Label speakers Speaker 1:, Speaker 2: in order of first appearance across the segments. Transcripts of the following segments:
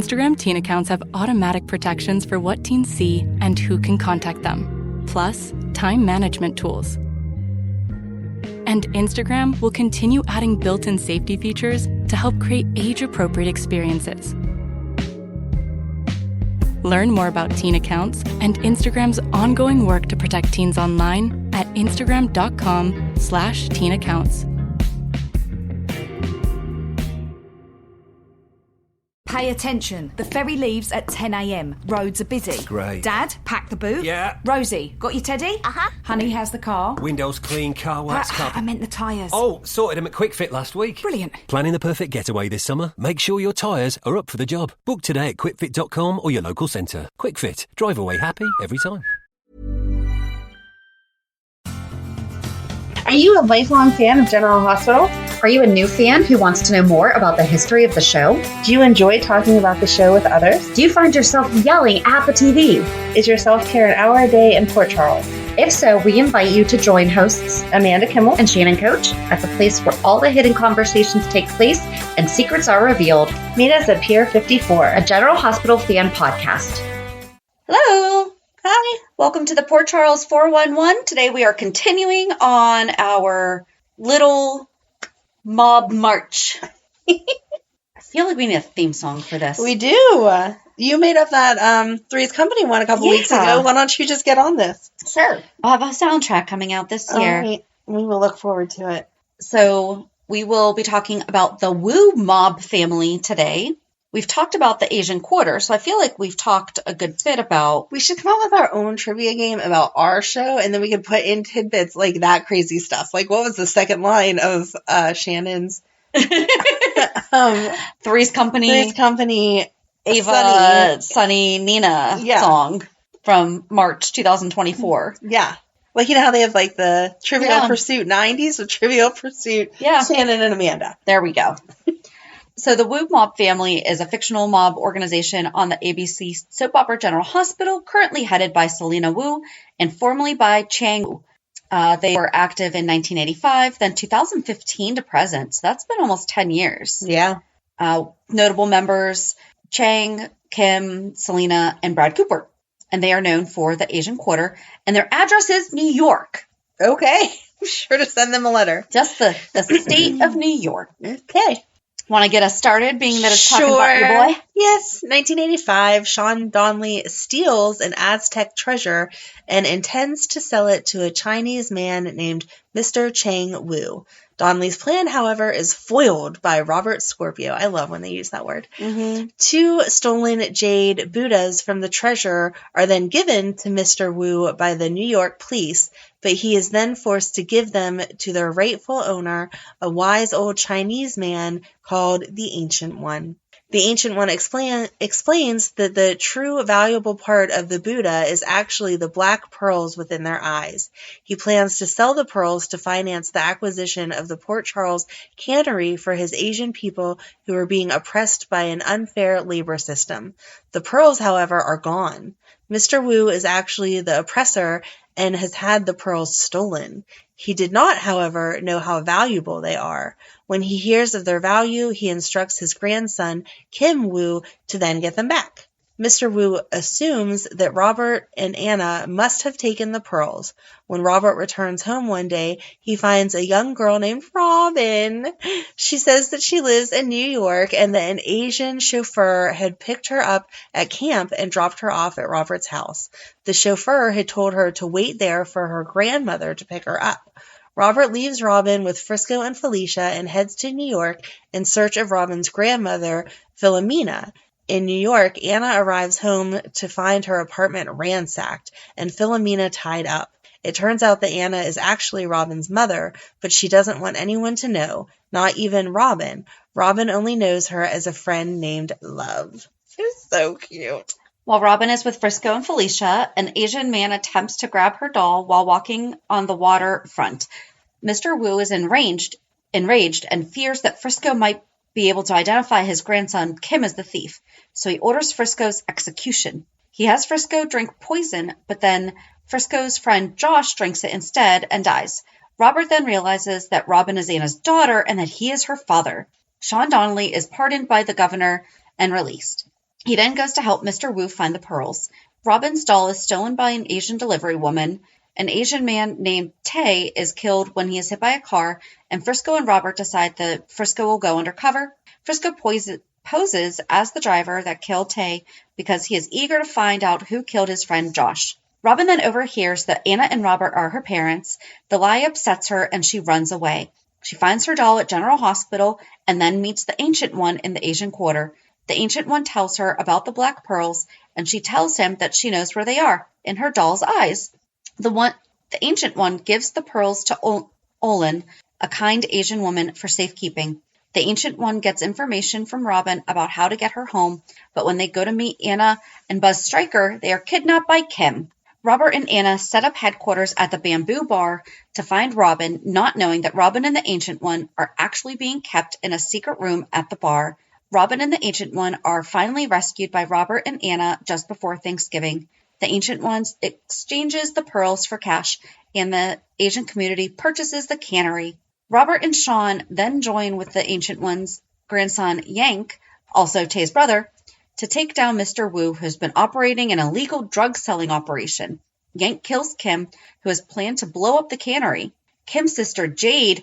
Speaker 1: Instagram teen accounts have automatic protections for what teens see and who can contact them, plus time management tools. And Instagram will continue adding built-in safety features to help create age-appropriate experiences. Learn more about teen accounts and Instagram's ongoing work to protect teens online at instagram.com/teen accounts.
Speaker 2: Pay attention. The ferry leaves at 10 a.m. Roads are busy.
Speaker 3: Great.
Speaker 2: Dad, pack the boot.
Speaker 3: Yeah.
Speaker 2: Rosie, got your teddy?
Speaker 4: Uh-huh.
Speaker 2: Honey, how's the car?
Speaker 3: Windows clean, car wax covered.
Speaker 2: I meant the tyres.
Speaker 3: Oh, sorted them at Quick Fit last week.
Speaker 2: Brilliant.
Speaker 3: Planning the perfect getaway this summer? Make sure your tyres are up for the job. Book today at quickfit.com or your local centre. Quick Fit. Drive away happy every time.
Speaker 5: Are you a lifelong fan of General Hospital? Are you a new fan who wants to know more about the history of the show? Do you enjoy talking about the show with others? Do you find yourself yelling at the TV? Is your self-care an hour a day in Port Charles? If so, we invite you to join hosts Amanda Kimmel and Shannon Coach at the place where all the hidden conversations take place and secrets are revealed. Meet us at Pier 54, a General Hospital fan podcast.
Speaker 6: Hello. Hi. Welcome to the Port Charles 411. Today we are continuing on our little mob march. I feel like we need a theme song for this.
Speaker 4: We do. You made up that Three's Company one a couple weeks ago. Why don't you just get on this?
Speaker 6: Sure. I'll have a soundtrack coming out this year.
Speaker 4: All right. We will look forward to it.
Speaker 6: So we will be talking about the Wu mob family today. We've talked about the Asian Quarter, so I feel like we've talked a good bit about...
Speaker 4: We should come up with our own trivia game about our show, and then we could put in tidbits like that crazy stuff. Like, what was the second line of Shannon's...
Speaker 6: Three's Company, Ava, Sonny, Nina song from March 2024.
Speaker 4: Yeah. Like, you know how they have, like, the Trivial Pursuit 90s with Trivial Pursuit Shannon and Amanda.
Speaker 6: There we go. So the Wu mob family is a fictional mob organization on the ABC soap opera General Hospital, currently headed by Selina Wu and formerly by Chang Wu. They were active in 1985, then 2015 to present. So that's been almost 10 years.
Speaker 4: Yeah.
Speaker 6: Notable members, Chang, Kim, Selina, and Brad Cooper. And they are known for the Asian Quarter. And their address is New York.
Speaker 4: Okay. I'm sure to send them a letter.
Speaker 6: Just the state of New York.
Speaker 4: Okay.
Speaker 6: Want to get us started, being that it's talking about your boy?
Speaker 4: Yes. 1985, Sean Donnelly steals an Aztec treasure and intends to sell it to a Chinese man named Mr. Chang Wu. Donnelly's plan, however, is foiled by Robert Scorpio. I love when they use that word.
Speaker 6: Mm-hmm.
Speaker 4: 2 stolen jade Buddhas from the treasure are then given to Mr. Wu by the New York police, but he is then forced to give them to their rightful owner, a wise old Chinese man called the Ancient One. The Ancient One explains that the true valuable part of the Buddha is actually the black pearls within their eyes. He plans to sell the pearls to finance the acquisition of the Port Charles cannery for his Asian people who are being oppressed by an unfair labor system. The pearls, however, are gone. Mr. Wu is actually the oppressor and has had the pearls stolen. He did not, however, know how valuable they are. When he hears of their value, he instructs his grandson, Kim Wu, to then get them back. Mr. Wu assumes that Robert and Anna must have taken the pearls. When Robert returns home one day, he finds a young girl named Robin. She says that she lives in New York and that an Asian chauffeur had picked her up at camp and dropped her off at Robert's house. The chauffeur had told her to wait there for her grandmother to pick her up. Robert leaves Robin with Frisco and Felicia and heads to New York in search of Robin's grandmother, Philomena. In New York, Anna arrives home to find her apartment ransacked and Philomena tied up. It turns out that Anna is actually Robin's mother, but she doesn't want anyone to know, not even Robin. Robin only knows her as a friend named Love. It's so cute.
Speaker 6: While Robin is with Frisco and Felicia, an Asian man attempts to grab her doll while walking on the waterfront. Mr. Wu is enraged and fears that Frisco might be able to identify his grandson Kim as the thief, so he orders Frisco's execution. He has Frisco drink poison, but then Frisco's friend Josh drinks it instead and dies. Robert then realizes that Robin is Anna's daughter and that he is her father. Sean Donnelly is pardoned by the governor and released. He then goes to help Mr. Wu find the pearls. Robin's doll is stolen by an Asian delivery woman. An Asian man named Tay is killed when he is hit by a car, and Frisco and Robert decide that Frisco will go undercover. Frisco poses as the driver that killed Tay because he is eager to find out who killed his friend Josh. Robin then overhears that Anna and Robert are her parents. The lie upsets her, and she runs away. She finds her doll at General Hospital and then meets the Ancient One in the Asian Quarter. The Ancient One tells her about the black pearls, and she tells him that she knows where they are, in her doll's eyes. The Ancient One gives the pearls to Olin, a kind Asian woman, for safekeeping. The Ancient One gets information from Robin about how to get her home, but when they go to meet Anna and Buzz Stryker, they are kidnapped by Kim. Robert and Anna set up headquarters at the Bamboo Bar to find Robin, not knowing that Robin and the Ancient One are actually being kept in a secret room at the bar. Robin and the Ancient One are finally rescued by Robert and Anna just before Thanksgiving. The Ancient One exchanges the pearls for cash, and the Asian community purchases the cannery. Robert and Sean then join with the Ancient One's grandson, Yank, also Tay's brother, to take down Mr. Wu, who's been operating an illegal drug-selling operation. Yank kills Kim, who has planned to blow up the cannery. Kim's sister, Jade,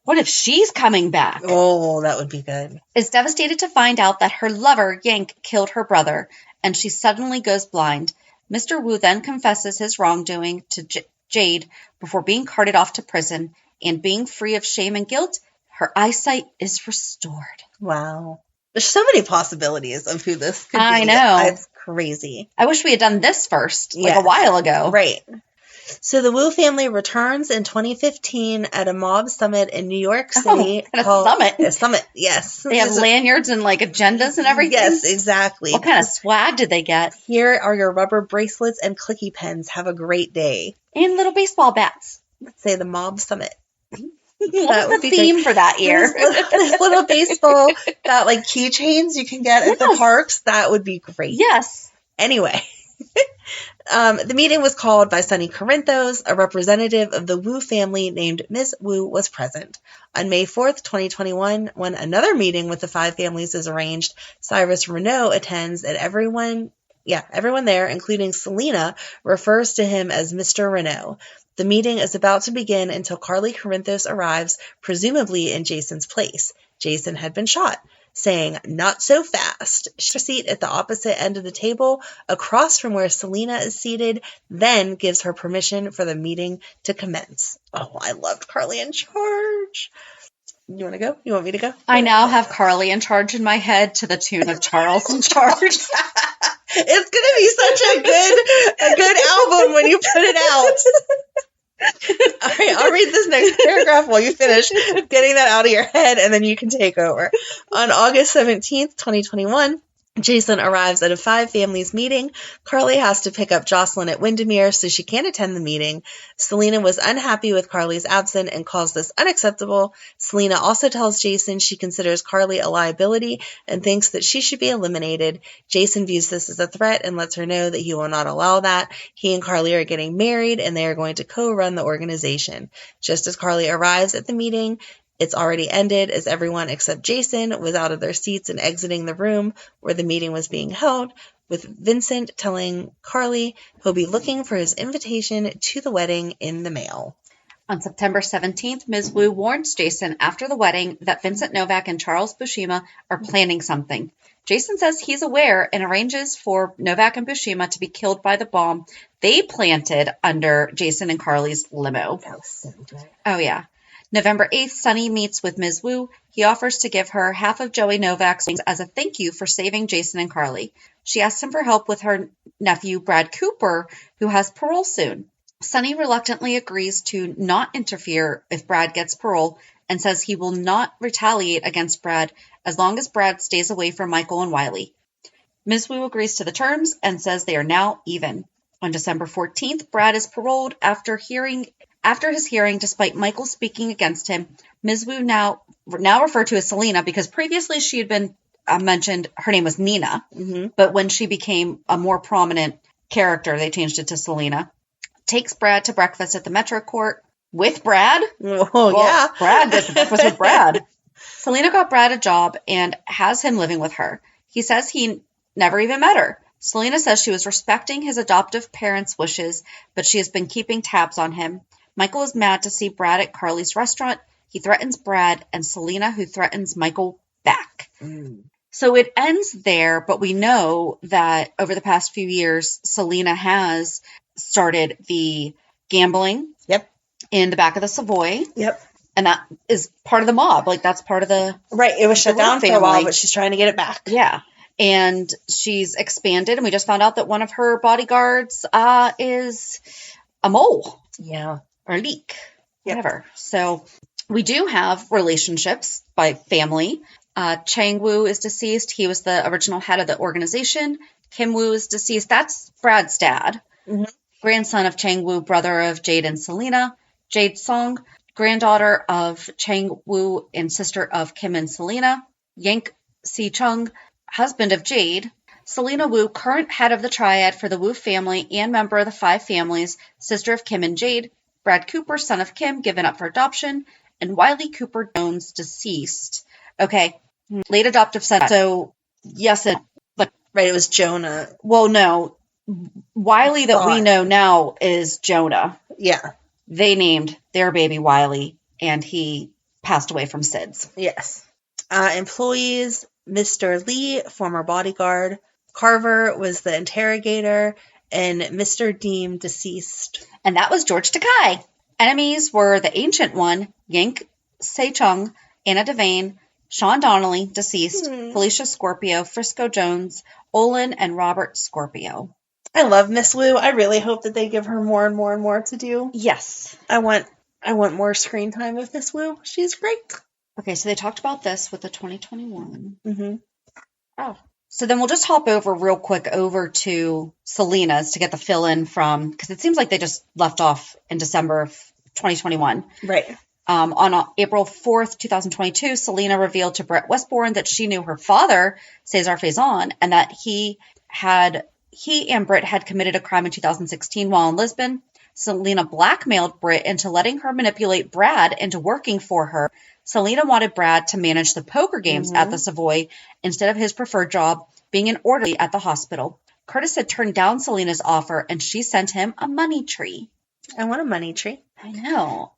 Speaker 6: what if she's coming back?
Speaker 4: Oh, that would be good.
Speaker 6: Is devastated to find out that her lover, Yank, killed her brother, and she suddenly goes blind. Mr. Wu then confesses his wrongdoing to Jade before being carted off to prison, and being free of shame and guilt, her eyesight is restored.
Speaker 4: Wow. There's so many possibilities of who this could be.
Speaker 6: I know.
Speaker 4: It's crazy.
Speaker 6: I wish we had done this first, like
Speaker 4: Yeah.
Speaker 6: a while ago.
Speaker 4: Right. So the Wu family returns in 2015 at a mob summit in New York City.
Speaker 6: At a summit?
Speaker 4: A summit, yes.
Speaker 6: They have lanyards and like agendas and everything?
Speaker 4: Yes, exactly.
Speaker 6: What kind of swag did they get?
Speaker 4: Here are your rubber bracelets and clicky pens. Have a great day.
Speaker 6: And little baseball bats.
Speaker 4: Let's say the mob summit.
Speaker 6: What's the theme for that year?
Speaker 4: This little baseball, that like keychains you can get at the parks. That would be great.
Speaker 6: Yes.
Speaker 4: Anyway, the meeting was called by Sonny Corinthos. A representative of the Wu family named Ms. Wu was present. On May 4th, 2021, when another meeting with the five families is arranged, Cyrus Renault attends, and everyone there, including Selina, refers to him as Mr. Renault. The meeting is about to begin until Carly Corinthos arrives, presumably in Jason's place. Jason had been shot, saying, "Not so fast." She has a seat at the opposite end of the table, across from where Selina is seated, then gives her permission for the meeting to commence. Oh, I loved Carly in charge. You want to go? You want me to go?
Speaker 6: I now have Carly in charge in my head to the tune of Charles in Charge.
Speaker 4: It's going to be such a good album when you put it out. All right, I'll read this next paragraph while you finish getting that out of your head, and then you can take over. On August 17th, 2021, Jason arrives at a five families meeting. Carly has to pick up Jocelyn at Windermere, so she can't attend the meeting. Selina was unhappy with Carly's absence and calls this unacceptable. Selina also tells Jason she considers Carly a liability and thinks that she should be eliminated. Jason views this as a threat and lets her know that he will not allow that. He and Carly are getting married, and they are going to co-run the organization. Just as Carly arrives at the meeting, it's already ended, as everyone except Jason was out of their seats and exiting the room where the meeting was being held, with Vincent telling Carly he'll be looking for his invitation to the wedding in the mail.
Speaker 6: On September 17th, Ms. Wu warns Jason after the wedding that Vincent Novak and Charles Buscema are planning something. Jason says he's aware and arranges for Novak and Buscema to be killed by the bomb they planted under Jason and Carly's limo.
Speaker 4: That was so good.
Speaker 6: Oh, yeah. November 8th, Sonny meets with Ms. Wu. He offers to give her half of Joey Novak's things as a thank you for saving Jason and Carly. She asks him for help with her nephew, Brad Cooper, who has parole soon. Sonny reluctantly agrees to not interfere if Brad gets parole and says he will not retaliate against Brad as long as Brad stays away from Michael and Wiley. Ms. Wu agrees to the terms and says they are now even. On December 14th, Brad is paroled after his hearing, despite Michael speaking against him. Ms. Wu, now referred to as Selina, because previously she had been mentioned, her name was Nina, but when she became a more prominent character, they changed it to Selina, takes Brad to breakfast at the Metro Court with Brad.
Speaker 4: Yeah.
Speaker 6: Brad did the breakfast with Brad. Selina got Brad a job and has him living with her. He says he never even met her. Selina says she was respecting his adoptive parents' wishes, but she has been keeping tabs on him. Michael is mad to see Brad at Carly's restaurant. He threatens Brad, and Selina, who threatens Michael back. So it ends there, but we know that over the past few years, Selina has started the gambling in the back of the Savoy. And that is part of the mob. Like, that's part of the...
Speaker 4: Right. It was shut down for a while, but she's trying to get it back.
Speaker 6: Yeah. And she's expanded, and we just found out that one of her bodyguards is a mole.
Speaker 4: Yeah.
Speaker 6: Or a leak. Whatever. So we do have relationships by family. Chang Wu is deceased. He was the original head of the organization. Kim Wu is deceased. That's Brad's dad. Grandson of Chang Wu, brother of Jade and Selina. Jade Song, granddaughter of Chang Wu and sister of Kim and Selina. Yank Si Chung, husband of Jade. Selina Wu, current head of the triad for the Wu family and member of the Five Families, sister of Kim and Jade. Brad Cooper, son of Kim, given up for adoption. And Wiley Cooper Jones, deceased. Okay, late adoptive son. So, yes,
Speaker 4: right, it was Jonah.
Speaker 6: Well, no. Wiley that we know now is Jonah.
Speaker 4: Yeah.
Speaker 6: They named their baby Wiley, and he passed away from SIDS.
Speaker 4: Yes. Employees, Mr. Lee, former bodyguard. Carver was the interrogator, and Mr. Deem, deceased.
Speaker 6: And that was George Takei. Enemies were the Ancient One, Yank Se-chung, Anna Devane, Sean Donnelly, deceased, Felicia Scorpio, Frisco Jones, Olin, and Robert Scorpio.
Speaker 4: I love Miss Wu. I really hope that they give her more and more and more to do.
Speaker 6: Yes.
Speaker 4: I want more screen time of Miss Wu. She's great.
Speaker 6: Okay, so they talked about this with the 2021.
Speaker 4: Mm-hmm.
Speaker 6: Oh. So then we'll just hop over real quick over to Selina's to get the fill-in from, because it seems like they just left off in December of 2021.
Speaker 4: Right.
Speaker 6: On April 4th, 2022, Selina revealed to Brett Westbourne that she knew her father, Cesar Faison, and that he and Britt had committed a crime in 2016 while in Lisbon. Selina blackmailed Britt into letting her manipulate Brad into working for her. Selina wanted Brad to manage the poker games at the Savoy instead of his preferred job, being an orderly at the hospital. Curtis had turned down Selina's offer, and she sent him a money tree.
Speaker 4: I want a money tree.
Speaker 6: I know.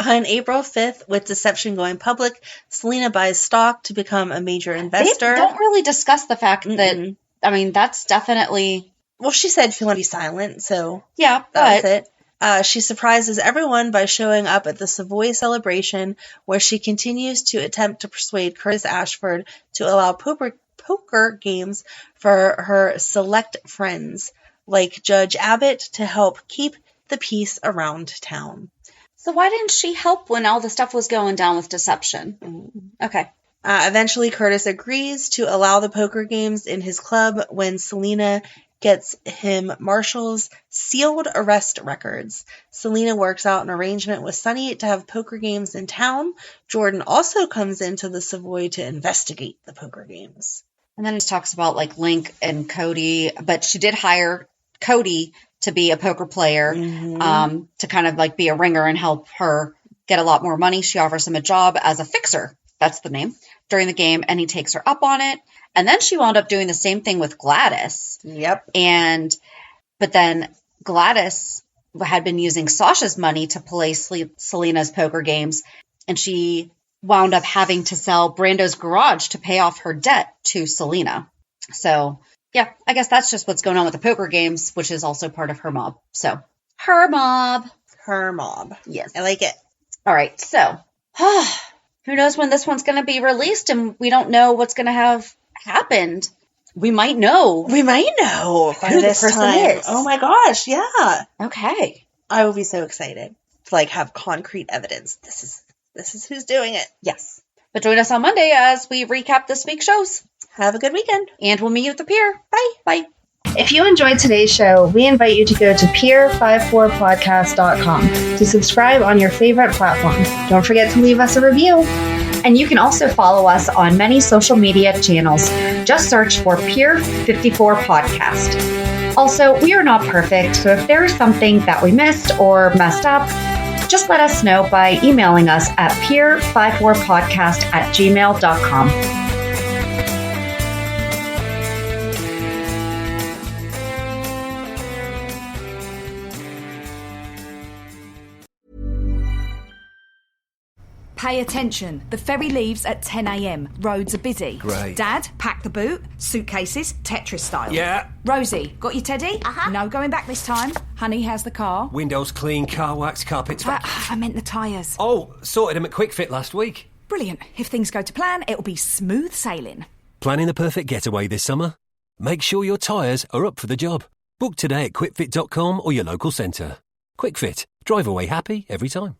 Speaker 4: On April 5th, with deception going public, Selina buys stock to become a major investor.
Speaker 6: They don't really discuss the fact that, I mean, that's definitely...
Speaker 4: Well, she said she wanted to be silent, so...
Speaker 6: Yeah,
Speaker 4: that's it. She surprises everyone by showing up at the Savoy celebration, where she continues to attempt to persuade Curtis Ashford to allow poker games for her select friends, like Judge Abbott, to help keep the peace around town.
Speaker 6: So why didn't she help when all the stuff was going down with deception? Okay.
Speaker 4: Eventually, Curtis agrees to allow the poker games in his club when Selina gets him Marshall's sealed arrest records. Selina works out an arrangement with Sonny to have poker games in town. Jordan also comes into the Savoy to investigate the poker games.
Speaker 6: And then he talks about like Link and Cody, but she did hire Cody to be a poker player, to kind of like be a ringer and help her get a lot more money. She offers him a job as a fixer. That's the name. During the game, and he takes her up on it. And then she wound up doing the same thing with Gladys.
Speaker 4: Yep.
Speaker 6: But then Gladys had been using Sasha's money to play Selina's poker games, and she wound up having to sell Brando's garage to pay off her debt to Selina. So, yeah, I guess that's just what's going on with the poker games, which is also part of her mob. So, her mob.
Speaker 4: Her mob.
Speaker 6: Yes.
Speaker 4: I like it.
Speaker 6: All right, so... who knows when this one's going to be released, and we don't know what's going to have happened. We might know.
Speaker 4: We might know by
Speaker 6: who
Speaker 4: this
Speaker 6: the person
Speaker 4: time.
Speaker 6: is.
Speaker 4: Oh my gosh, yeah.
Speaker 6: Okay.
Speaker 4: I will be so excited to like have concrete evidence. This is who's doing it.
Speaker 6: Yes. But join us on Monday as we recap this week's shows.
Speaker 4: Have a good weekend.
Speaker 6: And we'll meet you at the pier. Bye. Bye.
Speaker 5: If you enjoyed today's show, we invite you to go to pier54podcast.com to subscribe on your favorite platform. Don't forget to leave us a review. And you can also follow us on many social media channels. Just search for Pier 54 Podcast. Also, we are not perfect, so if there is something that we missed or messed up, just let us know by emailing us at pier54podcast@gmail.com.
Speaker 2: Pay attention. The ferry leaves at 10 a.m. Roads are busy.
Speaker 3: Great.
Speaker 2: Dad, pack the boot. Suitcases, Tetris style.
Speaker 3: Yeah.
Speaker 2: Rosie, got your teddy?
Speaker 7: Uh-huh.
Speaker 2: No going back this time. Honey, how's the car?
Speaker 3: Windows clean, car wax, carpets.
Speaker 2: I meant the tyres.
Speaker 3: Oh, sorted them at Quick Fit last week.
Speaker 2: Brilliant. If things go to plan, it'll be smooth sailing.
Speaker 3: Planning the perfect getaway this summer? Make sure your tyres are up for the job. Book today at quickfit.com or your local centre. Quick Fit. Drive away happy every time.